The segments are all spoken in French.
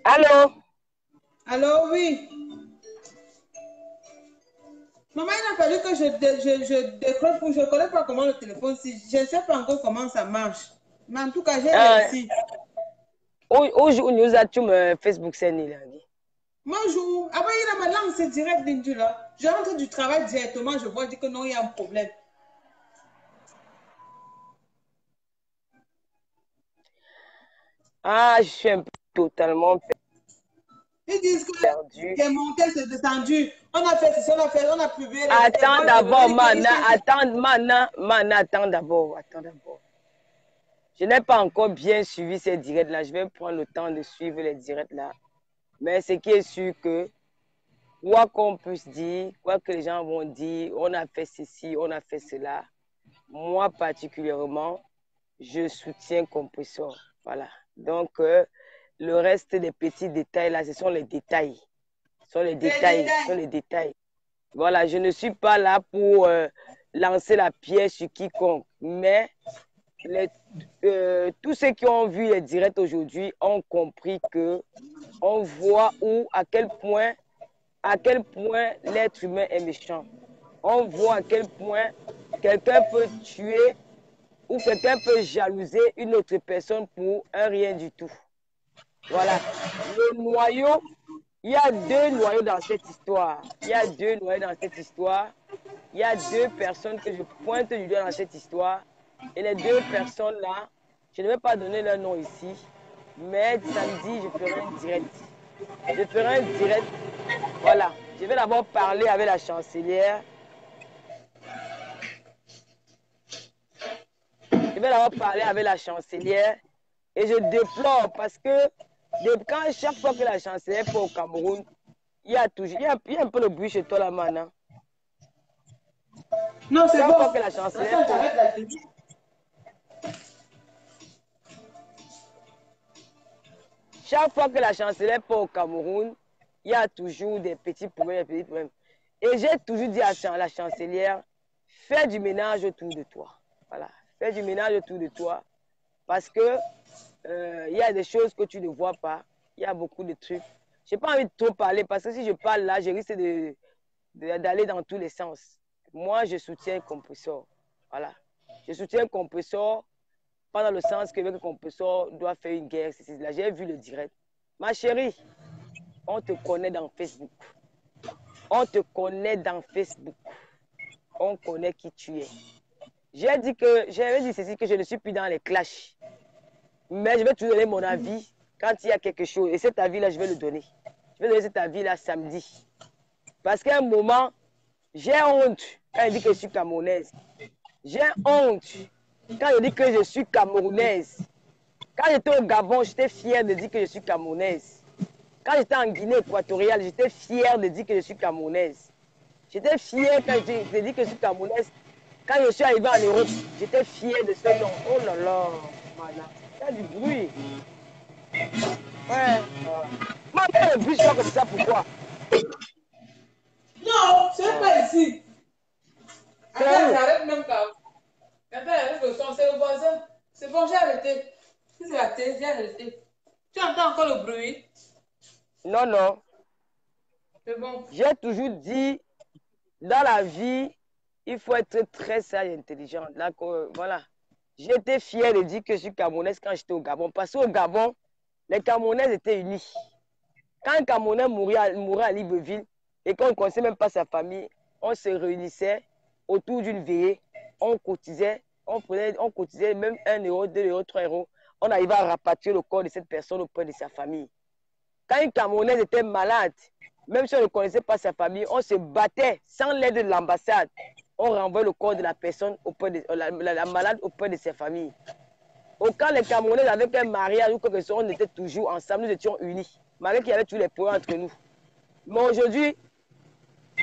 Allô? Allô, oui. Maman, il a fallu que je décroche pour... Je ne connais pas comment le téléphone... Je ne sais pas encore comment ça marche. Mais en tout cas, j'ai réussi. Où nous as-tu Facebook Seni là? Bonjour. Après, il a ma langue, c'est direct d'Indu là. Je rentre du travail directement, je vois dire que non, il y a un problème. Ah, je suis un peu totalement Ils disent que perdu. c'est monté, c'est descendu. On a fait ceci, on a publié les Attends moi, d'abord, attends d'abord, Je n'ai pas encore bien suivi ces directs là. Je vais prendre le temps de suivre les directs là. Mais ce qui est sûr que, quoi qu'on puisse dire, quoi que les gens vont dire, on a fait ceci, on a fait cela. Moi particulièrement, je soutiens Compressor. Voilà. Donc, le reste des petits détails là, ce sont les détails. Ce sont les détails. Voilà, je ne suis pas là pour lancer la pierre sur quiconque, mais tous ceux qui ont vu les directs aujourd'hui ont compris que on voit à quel point l'être humain est méchant. On voit à quel point quelqu'un peut tuer ou quelqu'un peut jalouser une autre personne pour un rien du tout. Voilà. Le noyau, il y a deux noyaux dans cette histoire. Il y a deux noyaux dans cette histoire. Il y a deux personnes que je pointe du doigt dans cette histoire. Et les deux personnes-là, je ne vais pas donner leur nom ici, mais samedi, je ferai un direct. Je ferai un direct. Voilà. Je vais d'abord parler avec la chancelière. Je vais d'abord parler avec la chancelière. Et je déplore parce que chaque fois que la chancelière part au Cameroun, il y a un peu de bruit chez toi là, maintenant. Non, c'est Chaque bon. fois que la chancelière part. Chaque fois que la chancelière part au Cameroun, il y a toujours des petits problèmes, Et j'ai toujours dit à la chancelière, fais du ménage autour de toi. Voilà, fais du ménage autour de toi. Parce que il y a des choses que tu ne vois pas. Il y a beaucoup de trucs. Je n'ai pas envie de trop parler parce que si je parle là, je risque d'aller dans tous les sens. Moi, je soutiens Compressor. Voilà. Je soutiens Compressor, pas dans le sens que le Compressor doit faire une guerre. Là, j'ai vu le direct. Ma chérie, on te connaît dans Facebook. On te connaît dans Facebook. On connaît qui tu es. J'avais dit ceci, que je ne suis plus dans les clashs. Mais je vais te donner mon avis quand il y a quelque chose. Et cet avis-là, je vais le donner. Je vais donner cet avis-là samedi. Parce qu'à un moment, j'ai honte quand il dit que je suis camerounaise. J'ai honte quand il dit que je suis camerounaise. Quand j'étais au Gabon, j'étais fière de dire que je suis camerounaise. Quand j'étais en Guinée équatoriale, j'étais fière de dire que je suis camerounaise. J'étais fière quand je dis que je suis camerounaise. Quand je suis arrivée en Europe, j'étais fière de ce nom. Oh là là, voilà. Il y a du bruit. Ouais. Moi, le bus, je crois que c'est ça pourquoi. Non, c'est pas ici. C'est Attends, où? j'arrête même pas. Attends, avec le son, c'est le voisin. C'est bon, j'ai arrêté. Si c'est la télé, j'ai arrêté. Tu entends encore le bruit? Non, non. C'est bon. J'ai toujours dit, dans la vie, il faut être très sage et intelligent. Là, voilà. J'étais fière de dire que je suis camerounaise quand j'étais au Gabon. Parce qu'au Gabon, les Camerounaises étaient unis. Quand un Camerounais mourait à Libreville et qu'on ne connaissait même pas sa famille, on se réunissait autour d'une veillée, on cotisait, on cotisait même 1 euro, 2 euros, 3 euros. On arrivait à rapatrier le corps de cette personne auprès de sa famille. Quand une Camerounaise était malade, même si on ne connaissait pas sa famille, on se battait sans l'aide de l'ambassade. On renvoyait le corps de la personne auprès de la malade auprès de sa famille. Au cas les Camerounais avec un mariage ou quelque chose, on était toujours ensemble, nous étions unis. Malgré qu'il y avait tous les points entre nous. Mais aujourd'hui,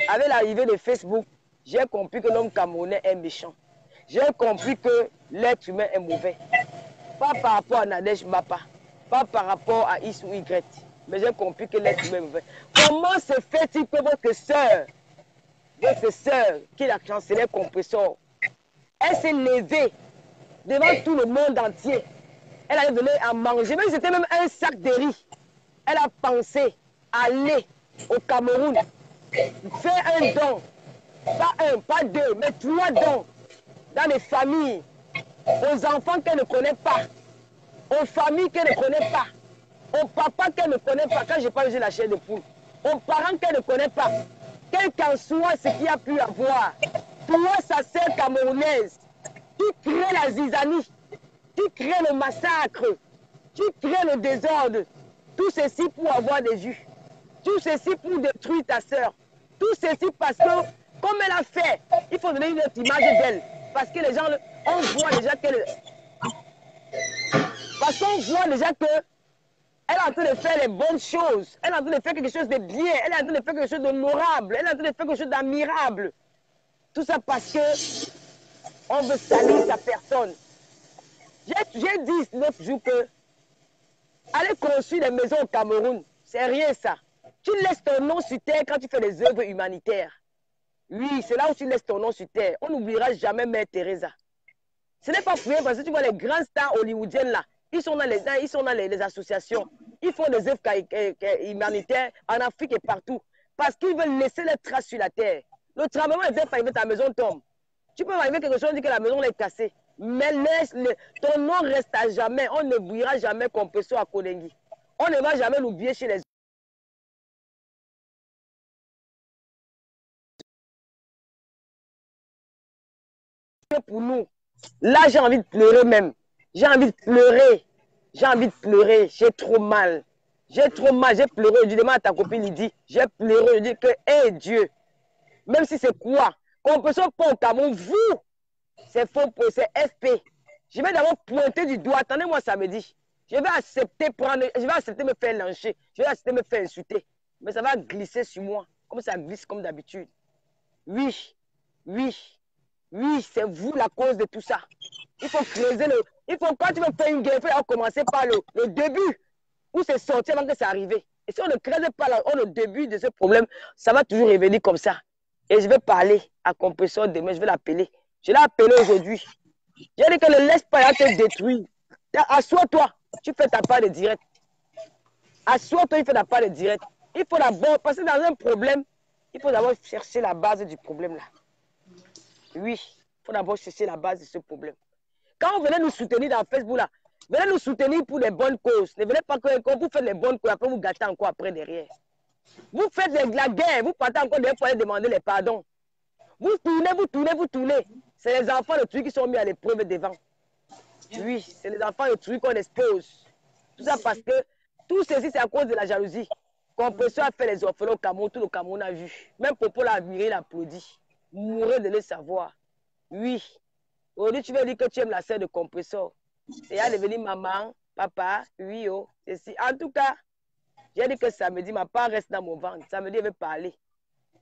avec l'arrivée de Facebook, j'ai compris que l'homme camerounais est méchant. J'ai compris que l'être humain est mauvais. Pas par rapport à Nadège Bapa, pas par rapport à X ou Y, mais j'ai compris que l'être humain est mauvais. Comment se fait-il que votre sœur, qui est la chancelière Compressor, elle s'est levée devant tout le monde entier. Elle allait donner à manger, même si c'était même un sac de riz. elle a pensé aller au Cameroun, faire un don, pas un, pas deux, mais 3 dons dans les familles, aux enfants qu'elle ne connaît pas, aux familles qu'elle ne connaît pas, aux papas qu'elle ne connaît pas, quand je parle de la chair de poule, aux parents qu'elle ne connaît pas, quel qu'en soit ce qu'il y a pu avoir. Toi, sa sœur camerounaise, tu crées la zizanie, tu crées le massacre, tu crées le désordre, tout ceci pour avoir des vues, tout ceci pour détruire ta sœur, tout ceci parce que, comme elle a fait, il faut donner une autre image d'elle, parce que les gens, on voit déjà qu'elle... Parce qu'on voit déjà que elle est en train de faire les bonnes choses. Elle est en train de faire quelque chose de bien. Elle est en train de faire quelque chose d'honorable. Elle est en train de faire quelque chose d'admirable. Tout ça parce que on veut salir sa personne. J'ai dit l'autre jour que aller construire des maisons au Cameroun, c'est rien ça. Tu laisses ton nom sur terre quand tu fais des œuvres humanitaires. Oui, c'est là où tu laisses ton nom sur terre. On n'oubliera jamais Mère Teresa. Ce n'est pas pour rien parce que tu vois les grands stars hollywoodiennes là. Ils sont dans les associations. Ils font des œuvres humanitaires en Afrique et partout. Parce qu'ils veulent laisser les traces sur la terre. Le tremblement de terre peut arriver, ta maison tombe. Tu peux arriver quelque chose, dire que la maison est cassée. Mais ton nom reste à jamais. On n'oubliera jamais Kompesso à Konengi. On ne va jamais l'oublier chez les autres. Pour nous, là j'ai envie de pleurer même. J'ai envie de pleurer. J'ai envie de pleurer. J'ai trop mal. J'ai trop mal. J'ai pleuré. Je demande à ta copine Lydie. J'ai pleuré. Je dis que, hé Dieu, même si c'est quoi, Kompesso pas au Cameroun, vous, c'est faux, c'est FP. Je vais d'abord pointer du doigt. Attendez-moi samedi. Je vais accepter me faire lyncher. Je vais accepter me faire insulter. Mais ça va glisser sur moi. Comme ça glisse comme d'habitude. Oui, oui. Oui, c'est vous la cause de tout ça. Il faut creuser quand tu veux faire une guerre, il faut commencer par le début, où c'est sorti avant que ça arrive. Et si on ne creuse pas le début de ce problème, ça va toujours revenir comme ça. Et je vais parler à Kompesso demain, je vais l'appeler. Je l'ai appelé aujourd'hui. J'ai dit que ne laisse pas te détruire. Assois-toi, tu fais ta part de direct. Assois-toi, il fait ta part de direct. Il faut d'abord, parce que dans un problème, il faut d'abord chercher la base du problème là. Oui, il faut d'abord chercher la base de ce problème. Quand vous venez nous soutenir dans Facebook, là, venez nous soutenir pour les bonnes causes. Ne venez pas quand vous faites les bonnes causes, après vous gâtez encore après derrière. Vous faites la guerre, vous partez encore derrière pour aller demander les pardons. Vous tournez. C'est les enfants de trucs qui sont mis à l'épreuve devant. Oui, c'est les enfants de trucs qu'on expose. Tout ça parce que tout ceci, c'est à cause de la jalousie. Kompesso a fait les orphelins au Cameroun, tout le Cameroun a vu. Même Popo l'a admiré, il a applaudi. Mourir de le savoir. Oui. Aujourd'hui, tu veux dire que tu aimes la sœur de Kompesso. Et elle est devenue maman, papa, oui, oh. En tout cas, j'ai dit que samedi, ma part reste dans mon ventre. Samedi, elle veut parler.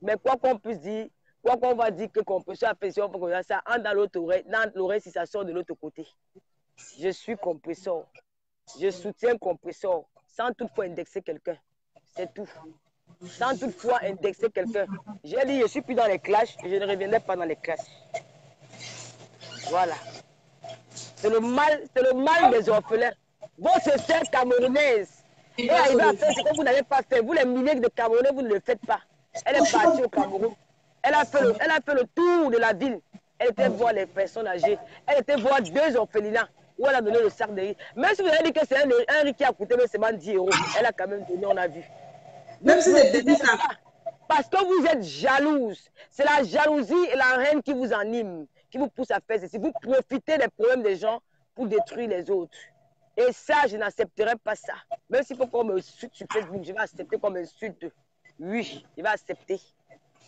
Mais quoi qu'on puisse dire, quoi qu'on va dire que Kompesso a fait ça entre dans l'autre oreille, dans l'oreille si ça sort de l'autre côté. Je suis Kompesso. Je soutiens Kompesso sans toutefois indexer quelqu'un. C'est tout. Sans toutefois indexer quelqu'un. J'ai dit, je ne suis plus dans les clashs et je ne reviendrai pas dans les clashs. Voilà. C'est le mal des orphelins. Votre sœur camerounaise est arrivée à faire ce que vous n'avez pas fait. Vous, les milliers de Camerounais, vous ne le faites pas. Elle est partie au Cameroun. Elle a fait le tour de la ville. Elle était voir les personnes âgées. Elle était voir 2 orphelinats où elle a donné le sac de riz. Même si vous avez dit que c'est un riz qui a coûté seulement 10 €, elle a quand même donné, on a vu. Même si c'est petit ça. Parce que vous êtes jalouse. C'est la jalousie et la haine qui vous anime, qui vous pousse à faire ceci. Vous profitez des problèmes des gens pour détruire les autres. Et ça, je n'accepterai pas ça. Même s'il faut qu'on me insulte sur Facebook, je vais accepter qu'on m'insulte. Oui, je vais accepter.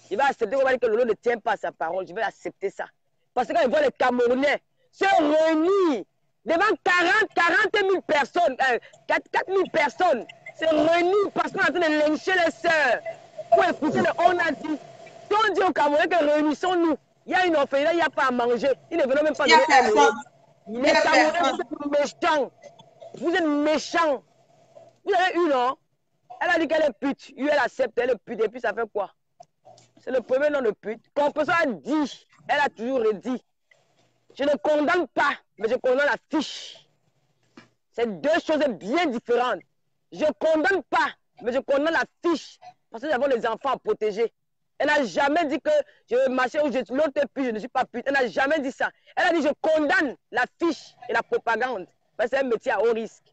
Je vais accepter qu'on va dire que Lolo ne tient pas sa parole. Je vais accepter ça. Parce que quand je vois les Camerounais se réunir devant 40 000 personnes, 4 000 personnes, se réunir parce qu'on est en train de lyncher les sœurs. Pour écouter le on a dit. Si on dit aux Camerounais que réunissons-nous, il y a une orphelinat, il n'y a pas à manger. Ils ne veulent même pas donner à manger. Les Camerounais, vous êtes méchants. Vous êtes méchants. Vous avez une, non? Elle a dit qu'elle est pute. Elle accepte, elle est pute. Et puis ça fait quoi? C'est le premier nom de pute. Kompesso a dit, elle a toujours dit, je ne condamne pas, mais je condamne la fiche. C'est 2 choses bien différentes. Je ne condamne pas, mais je condamne la fiche. Parce que nous avons les enfants à protéger. Elle n'a jamais dit que je vais marcher ou l'autre puis je ne suis pas pute. Elle n'a jamais dit ça. Elle a dit je condamne la fiche et la propagande. Parce que c'est un métier à haut risque.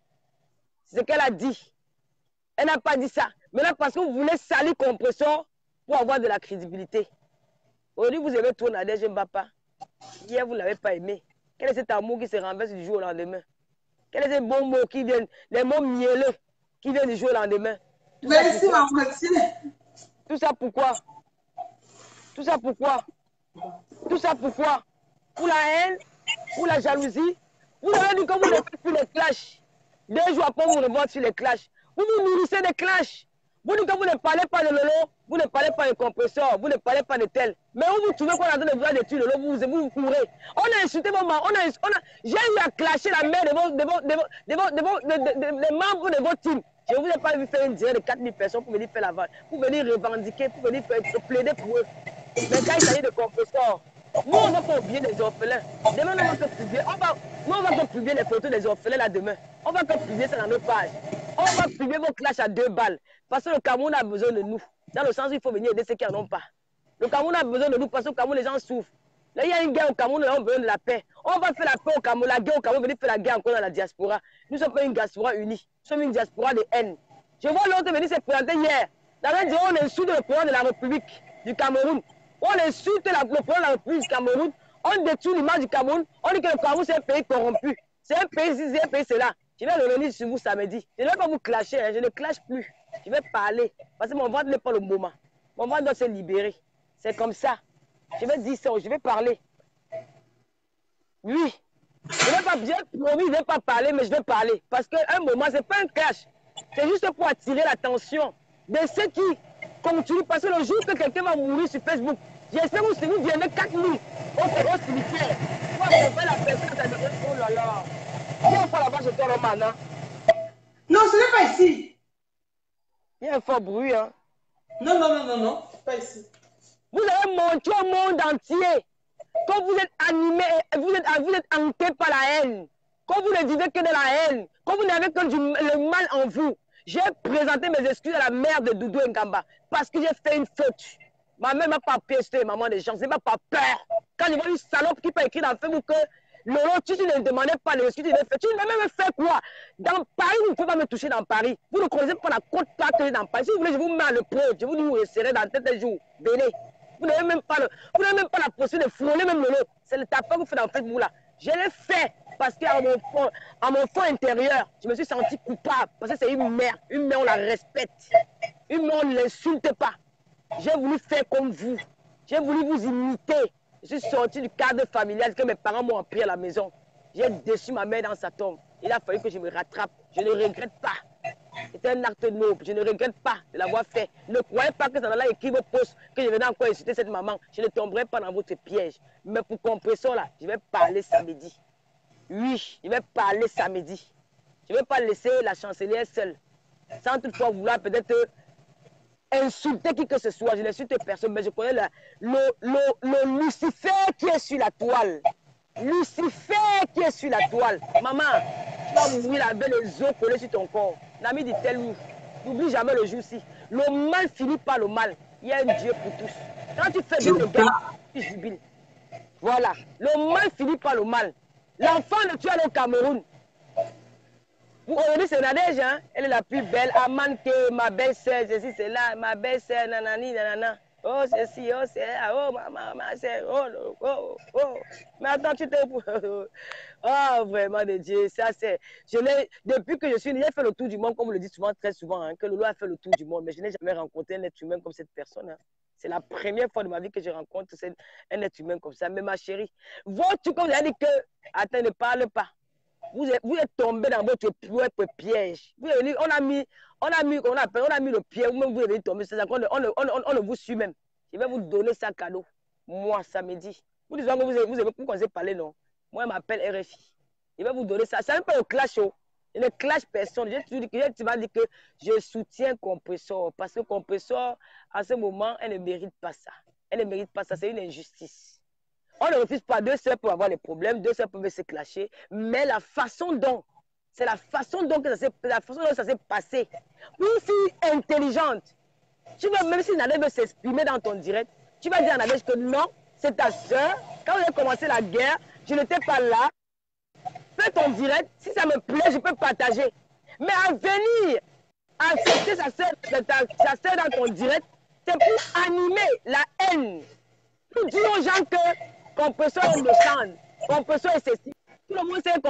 C'est ce qu'elle a dit. Elle n'a pas dit ça. Maintenant, parce que vous voulez salir Compressor pour avoir de la crédibilité. Aujourd'hui, vous aimez trop Nadège Mbapa. Hier, vous ne l'avez pas aimé. Quel est cet amour qui se renverse du jour au lendemain? Quels sont ces bons mots qui viennent, les mots mielleux qui viennent du jour au lendemain? Merci, maman. Tout ça pourquoi? Tout ça pourquoi? Tout ça pourquoi? Pour la haine, pour la jalousie. Vous avez dit que vous ne faites plus les clashs. 2 jours après, vous revoyez sur les clashs. Vous vous nourrissez des clashs. Vous dites que vous ne parlez pas de Lolo, vous ne parlez pas de Compressor, vous ne parlez pas de tel. Mais où vous trouvez qu'on a donné besoin de tuer Lolo, vous courez. On a insulté vos membres, j'ai eu à clasher la mère des membres de votre team. Je ne vous ai pas vu faire une dizaine de 4000 personnes pour venir faire la vente, pour venir revendiquer, pour venir plaider pour eux. Mais quand il s'agit de Compressor, nous on va pas oublier les orphelins. Demain, on va publier les photos des orphelins là demain. On va pas publier ça dans nos pages. On va publier vos clashs à 2 balles. Parce que le Cameroun a besoin de nous. Dans le sens où il faut venir aider ceux qui n'en ont pas. Le Cameroun a besoin de nous parce que au Cameroun, les gens souffrent. Là, il y a une guerre au Cameroun, on a besoin de la paix. On va faire la paix au Cameroun, la guerre au Cameroun, venir faire la guerre encore dans la diaspora. Nous ne sommes pas une diaspora unie. Nous sommes une diaspora de haine. Je vois l'autre venir se présenter hier. Dans un dire, on insulte le président de la République du Cameroun. On insulte le président de la République du Cameroun. On détruit l'image du Cameroun. On dit que le Cameroun, c'est un pays corrompu. C'est un pays ici, c'est un pays c'est là. Je vais revenir sur vous samedi. Je ne vais pas vous clasher, hein. Je ne clash plus. Je vais parler. Parce que mon ventre n'est pas le moment. Mon ventre doit se libérer. C'est comme ça. Je vais dire ça, je vais parler. Oui. Je vais pas, j'ai promis, je ne vais pas parler, mais je vais parler. Parce qu'un moment, ce n'est pas un clash. C'est juste pour attirer l'attention de ceux qui continuent. Parce que le jour que quelqu'un va mourir sur Facebook, j'espère que si vous viendrez 4000 au cimetière, pour accompagner la personne, ça devrait être oh là là. Viens fois là-bas, je te remane. Hein? Non, ce n'est pas ici. Il y a un fort bruit. Hein? Non, non, non, non, non, pas ici. Vous avez montré au monde entier quand vous êtes animé, vous êtes hanté par la haine. Quand vous ne vivez que de la haine, quand vous n'avez que le mal en vous. J'ai présenté mes excuses à la mère de Doudou Ngamba parce que j'ai fait une faute. Ma mère m'a pas piégé, maman des gens, c'est pas peur. Quand il voit une salope qui peut écrire dans Facebook que Lolo, tu ne demandais pas les excuses, tu n'as même fait quoi? Dans Paris, vous ne pouvez pas me toucher dans Paris. Vous ne connaissez pas la côte que dans Paris. Si vous voulez, je vous mets à le preuve, je vous resserrer dans tête des jours. Venez. Vous n'avez même pas la possibilité de frôler même Lolo. C'est le tapin que vous faites dans Facebook là. Je l'ai fait parce qu'à mon fond intérieur, je me suis senti coupable. Parce que c'est une mère. Une mère, on la respecte. Une mère, on ne l'insulte pas. J'ai voulu faire comme vous. J'ai voulu vous imiter. Je suis sorti du cadre familial que mes parents m'ont appris à la maison. J'ai déçu ma mère dans sa tombe. Il a fallu que je me rattrape. Je ne regrette pas. C'était un acte noble. Je ne regrette pas de l'avoir fait. Ne croyez pas que ça là écrit vos posts, que je venais encore insulter cette maman. Je ne tomberai pas dans votre piège. Mais pour Compressor là, je vais parler samedi. Oui, je vais parler samedi. Je ne vais pas laisser la chancelière seule. Sans toutefois vouloir peut-être insulter qui que ce soit. Je n'insulte personne, mais je connais le Lucifer qui est sur la toile. Lucifer qui est sur la toile. Maman, tu vas mourir avec les os collés sur ton corps. L'ami dit tel ouf. N'oublie jamais le jour-ci. Le mal finit par le mal. Il y a un Dieu pour tous. Quand tu fais bien le gars, tu jubiles. Voilà. Le mal finit par le mal. L'enfant de tu as au Cameroun. Aujourd'hui, c'est Nadège, hein? Elle est la plus belle. Amante, ma belle-sœur, ceci, c'est là. Ma belle-sœur, nanani, nanana. Oh, ceci, oh, c'est là. Oh, ma sœur. Oh, oh, oh. Mais attends, tu t'es. Oh, vraiment, de Dieu. Ça, c'est. Depuis que je suis. J'ai fait le tour du monde, comme on le dit souvent, très souvent, hein, que Lolo a fait le tour du monde. Mais je n'ai jamais rencontré un être humain comme cette personne. Hein. C'est la première fois de ma vie que je rencontre un être humain comme ça. Mais ma chérie, votre, comme vous avez dit que. Attends, ne parle pas. Vous êtes tombé dans votre propre piège. On a mis le piège, vous-même vous êtes tombé. On ne vous suit même. Je vais vous donner ça cadeau. Moi, samedi. Vous dites que vous connaissez parler, non? Moi, je m'appelle RFI. Je vais vous donner ça. Ça n'est pas le clash. Je ne clash personne. Tu m'as dit que je soutiens Compressor. Parce que Compressor, à ce moment, elle ne mérite pas ça. Elle ne mérite pas ça. C'est une injustice. On ne refuse pas 2 sœurs pour avoir les problèmes, 2 sœurs peuvent se clasher, mais la façon dont C'est la façon dont ça s'est passé. Une fille intelligente, tu veux, même si Nadège veut s'exprimer dans ton direct, tu vas dire à Nadège que non, c'est ta soeur. Quand vous avez commencé la guerre, je n'étais pas là. Fais ton direct. Si ça me plaît, je peux partager. Mais à venir accepter sa soeur dans ton direct, c'est pour animer la haine. Pour dire aux gens que compression est méchante, compression est ceci. Tout le monde sait